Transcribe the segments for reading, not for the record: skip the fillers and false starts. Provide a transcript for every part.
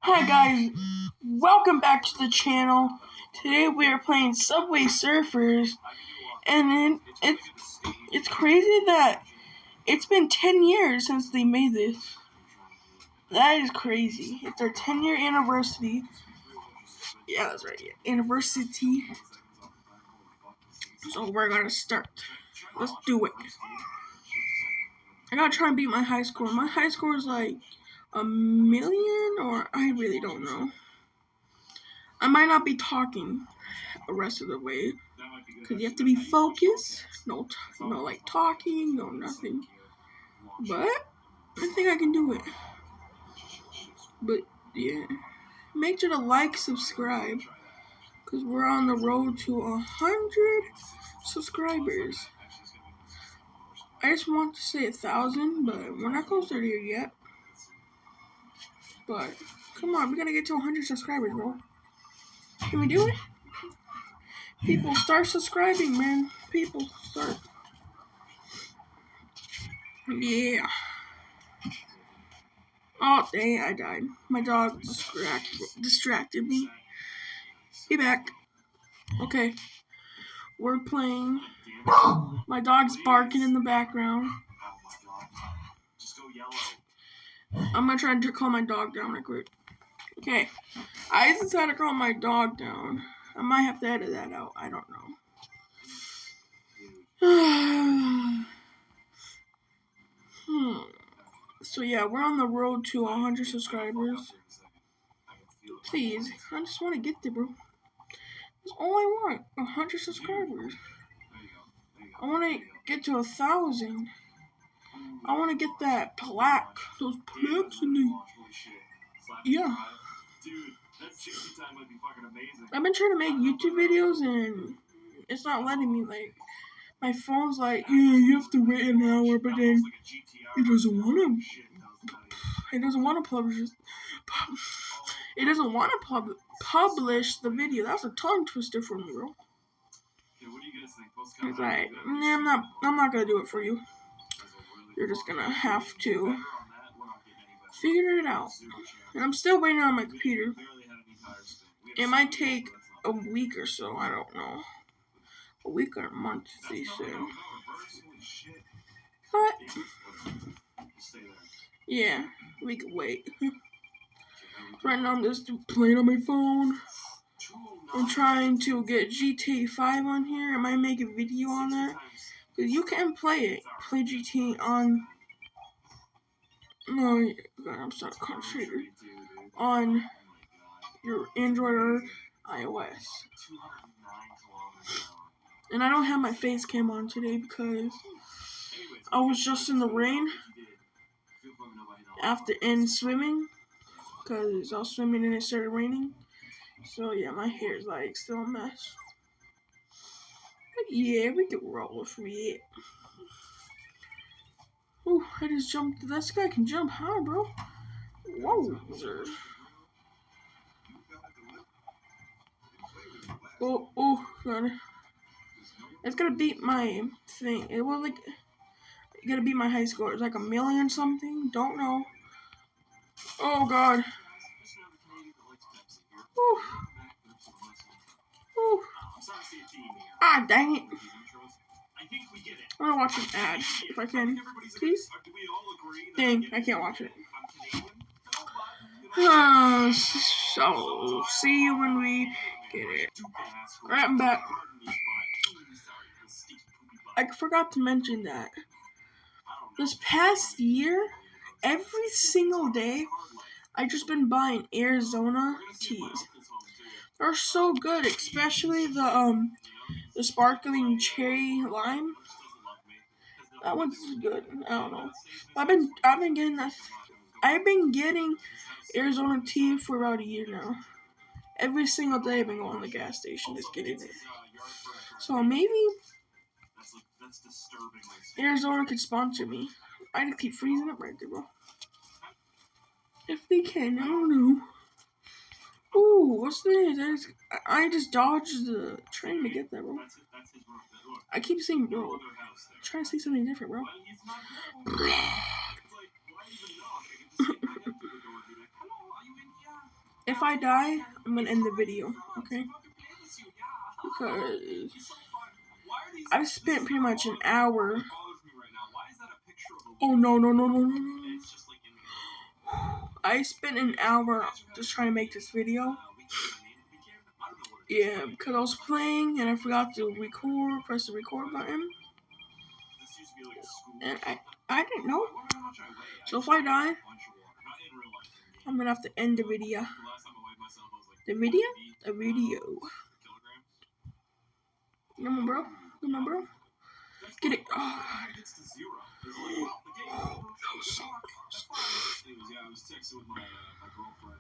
Hi guys, welcome back to the channel. Today we are playing Subway Surfers, and it's crazy that it's been 10 years since they made this. That is crazy. It's our 10-year anniversary. Yeah, that's right. Anniversary. So we're gonna start. Let's do it. I gotta try and beat my high score. My high score is like 1,000,000, or I really don't know. I might not be talking the rest of the way because you have to be focused. No like talking, no nothing. But I think I can do it. But yeah, make sure to like, subscribe, because we're on the road to 100 subscribers. I just want to say 1,000, but we're not close to there yet. But come on, we gotta get to 100 subscribers, bro. Can we do it? People, start subscribing, man. People, start. Yeah. Oh, dang, I died. My dog distracted me. Be back. Okay. We're playing. My dog's barking in the background. I'm gonna try to calm my dog down real quick. Okay. I just had to calm my dog down. I might have to edit that out. I don't know. So yeah, we're on the road to 100 subscribers. Please, I just want to get there, bro. That's all I want. 100 subscribers. I want to get to 1,000. I want to get that plaque. Those plaques in the... Yeah. I've been trying to make YouTube videos and it's not letting me. Like, my phone's like, yeah, you have to wait an hour, but then it doesn't want to. It doesn't want to publish. It doesn't want to publish the video. That's a tongue twister for me, bro. It's like, nah, I'm not gonna do it for you. You're just gonna have to figure it out. And I'm still waiting on my computer. It might take a week or so. I don't know. A week or a month, they said. But yeah, we could wait. Right now I'm just playing on my phone. I'm trying to get GTA 5 on here. I might make a video on that. Cause you can play GTA on. No, God, I'm sorry, concentrating on your Android or iOS. And I don't have my face cam on today because I was just in the rain in swimming, because I was swimming and it started raining. So yeah, my hair is like still a mess. But yeah, we can roll with it. Oh, I just jumped. This guy can jump high, bro. Whoa, sir. Oh, God. It's gonna beat my thing. It was like, it's gonna beat my high score. It's like 1,000,000 something. Don't know. Oh, God. Ooh. Ooh. Ah, dang it. I want to watch an ad, if I can. Please? Dang, I can't watch it. So, see you when we get it. Alright, I'm back. I forgot to mention that this past year, every single day, I've just been buying Arizona teas. They're so good, especially the sparkling cherry lime. That one's good. I don't know. I've been getting that. I've been getting Arizona tea for about a year now. Every single day I've been going to the gas station just getting it. So maybe Arizona could sponsor me. I just keep freezing up right there, bro. If they can, I don't know. Ooh, what's this? I just dodged the train to get there, bro. I keep saying bro. I'm trying to say something different, bro. If I die, I'm gonna end the video, okay? Because I've spent pretty much an hour. Oh no. I spent an hour just trying to make this video. Yeah, because I was playing and I forgot to press the record button. And I didn't know. So if I die, I'm gonna have to end the video. The video. Come on, bro. Get it. Oh, God.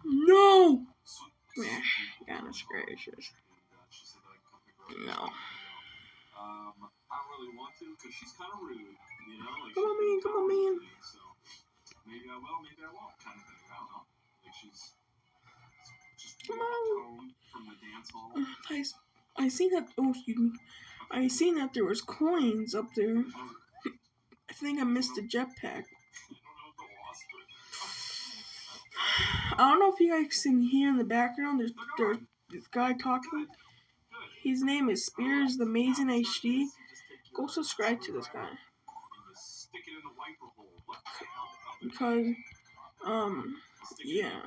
No! Yeah, goodness gracious. No. Come on, man. Maybe I will, maybe I won't, kind of thing. I don't know. Like she's just tone from the dance hall. I seen that. Oh, excuse me. I seen that there was coins up there. I think I missed the jetpack. I don't know if you guys can hear in the background. There's this guy talking. His name is Spears the Amazing HD. Go subscribe to this guy. Because, yeah.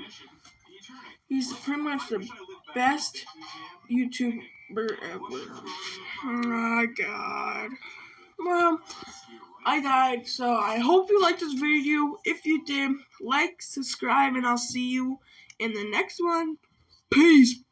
He's pretty much the best YouTuber ever. Oh, God. Well, I died, so I hope you liked this video. If you did, like, subscribe, and I'll see you in the next one. Peace.